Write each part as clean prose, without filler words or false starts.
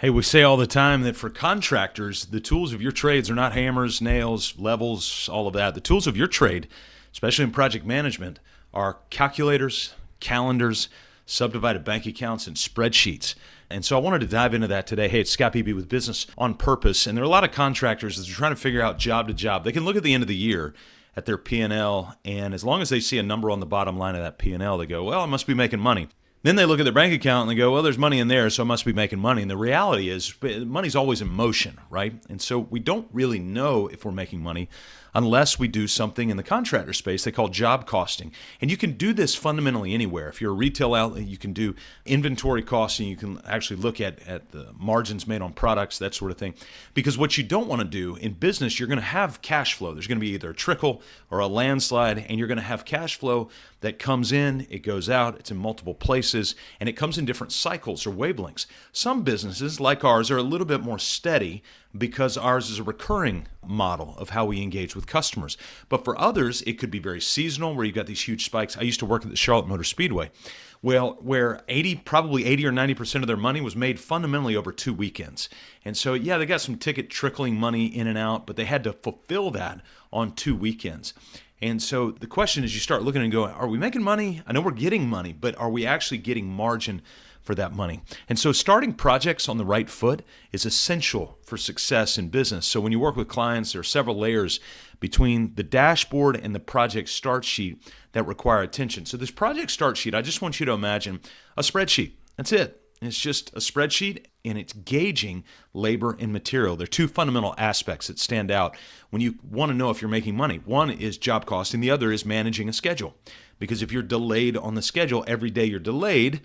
Hey, we say all the time that for contractors, the tools of your trades are not hammers, nails, levels, all of that. The tools of your trade, especially in project management, are calculators, calendars, subdivided bank accounts, and spreadsheets. And so I wanted to dive into that today. Hey, it's Scott Beebe with Business on Purpose. And there are a lot of contractors that are trying to figure out job to job. They can look at the end of the year at their P&L, and as long as they see a number on the bottom line of that P&L, they go, well, I must be making money. Then they look at their bank account and they go, well, there's money in there, so I must be making money. And the reality is money's always in motion, right? And so we don't really know if we're making money unless we do something in the contractor space they call job costing. And you can do this fundamentally anywhere. If you're a retail outlet, you can do inventory costing. You can actually look at the margins made on products, that sort of thing. Because what you don't want to do in business, you're going to have cash flow. There's going to be either a trickle or a landslide, and you're going to have cash flow that comes in, it goes out, it's in multiple places, and it comes in different cycles or wavelengths. Some businesses, like ours, are a little bit more steady because ours is a recurring model of how we engage with customers. But for others, it could be very seasonal, where you've got these huge spikes. I used to work at the Charlotte Motor Speedway, where probably 80 or 90% of their money was made fundamentally over 2 weekends. And so, yeah, they got some ticket trickling money in and out, but they had to fulfill that on 2 weekends. And so the question is, you start looking and going, are we making money? I know we're getting money, but are we actually getting margin for that money? And so starting projects on the right foot is essential for success in business. So when you work with clients, there are several layers between the dashboard and the project start sheet that require attention. So this project start sheet, I just want you to imagine a spreadsheet. That's it. It's just a spreadsheet, and it's gauging labor and material. There are two fundamental aspects that stand out when you want to know if you're making money. One is job costing. The other is managing a schedule. Because if you're delayed on the schedule, every day you're delayed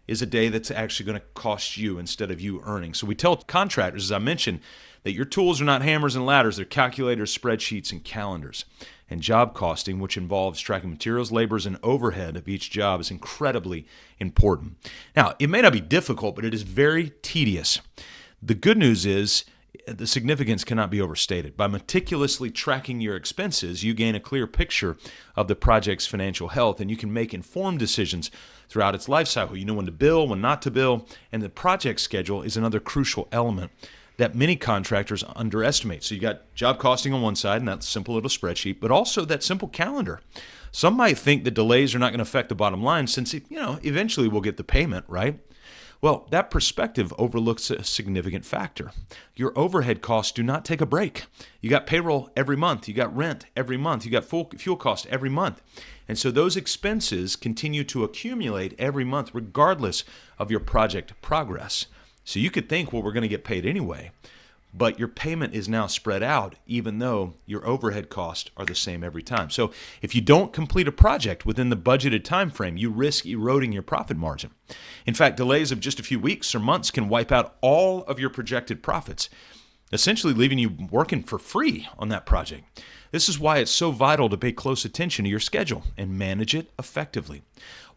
is a day that's actually going to cost you instead of you earning. So we tell contractors, as I mentioned, that your tools are not hammers and ladders. They're calculators, spreadsheets, and calendars. And job costing, which involves tracking materials, labors, and overhead of each job, is incredibly important. Now, it may not be difficult, but it is very tedious. The good news is the significance cannot be overstated. By meticulously tracking your expenses, you gain a clear picture of the project's financial health, and you can make informed decisions throughout its life cycle. You know when to bill, when not to bill, and the project schedule is another crucial element that many contractors underestimate. So you got job costing on one side, and that simple little spreadsheet, but also that simple calendar. Some might think the delays are not going to affect the bottom line since, eventually we'll get the payment, right? Well, that perspective overlooks a significant factor. Your overhead costs do not take a break. You got payroll every month. You got rent every month. You got fuel costs every month. And so those expenses continue to accumulate every month regardless of your project progress. So you could think, well, we're going to get paid anyway. But your payment is now spread out, even though your overhead costs are the same every time. So if you don't complete a project within the budgeted time frame, you risk eroding your profit margin. In fact, delays of just a few weeks or months can wipe out all of your projected profits, essentially leaving you working for free on that project. This is why it's so vital to pay close attention to your schedule and manage it effectively.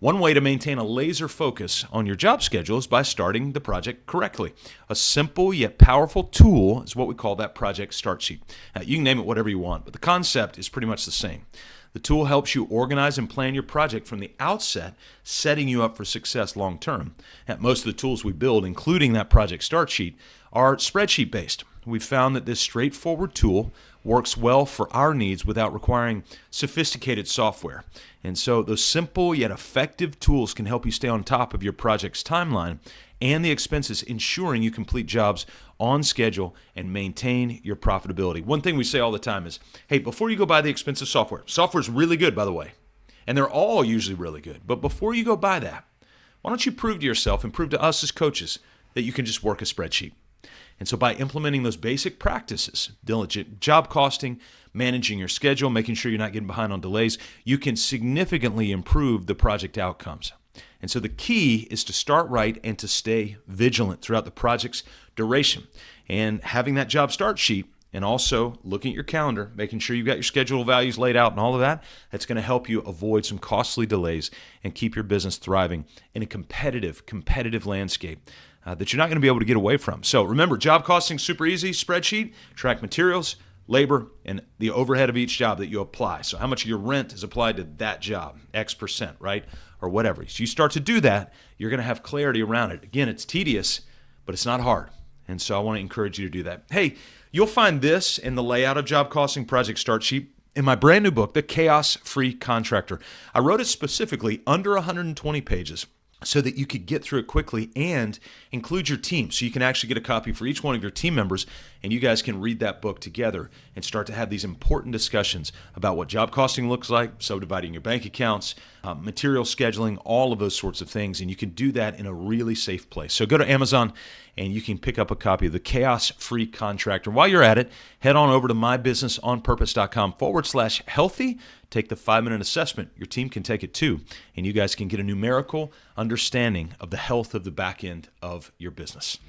One way to maintain a laser focus on your job schedule is by starting the project correctly. A simple yet powerful tool is what we call that project start sheet. Now, you can name it whatever you want, but the concept is pretty much the same. The tool helps you organize and plan your project from the outset, setting you up for success long term. Most of the tools we build, including that project start sheet, are spreadsheet based. We've found that this straightforward tool works well for our needs without requiring sophisticated software. And so those simple yet effective tools can help you stay on top of your project's timeline and the expenses, ensuring you complete jobs on schedule and maintain your profitability. One thing we say all the time is, hey, before you go buy the expensive software's really good, by the way, and they're all usually really good, but before you go buy that, why don't you prove to yourself and prove to us as coaches that you can just work a spreadsheet? And so by implementing those basic practices, diligent job costing, managing your schedule, making sure you're not getting behind on delays, you can significantly improve the project outcomes. And so the key is to start right and to stay vigilant throughout the project's duration. And having that job start sheet and also looking at your calendar, making sure you've got your schedule values laid out and all of that, that's going to help you avoid some costly delays and keep your business thriving in a competitive landscape that you're not going to be able to get away from. So remember, job costing super easy. Spreadsheet, track materials, labor, and the overhead of each job that you apply. So how much of your rent is applied to that job, X%, right? Or whatever. So you start to do that, you're going to have clarity around it. Again, it's tedious, but it's not hard. And so I want to encourage you to do that. Hey, you'll find this in the layout of Job Costing Project Start Sheet in my brand new book, The Chaos-Free Contractor. I wrote it specifically under 120 pages so that you could get through it quickly and include your team. So you can actually get a copy for each one of your team members, and you guys can read that book together and start to have these important discussions about what job costing looks like, subdividing your bank accounts, material scheduling, all of those sorts of things. And you can do that in a really safe place. So go to Amazon and you can pick up a copy of The Chaos-Free Contractor. While you're at it, head on over to mybusinessonpurpose.com/healthy. Take the 5-minute assessment. Your team can take it too, and you guys can get a numerical understanding of the health of the back end of your business.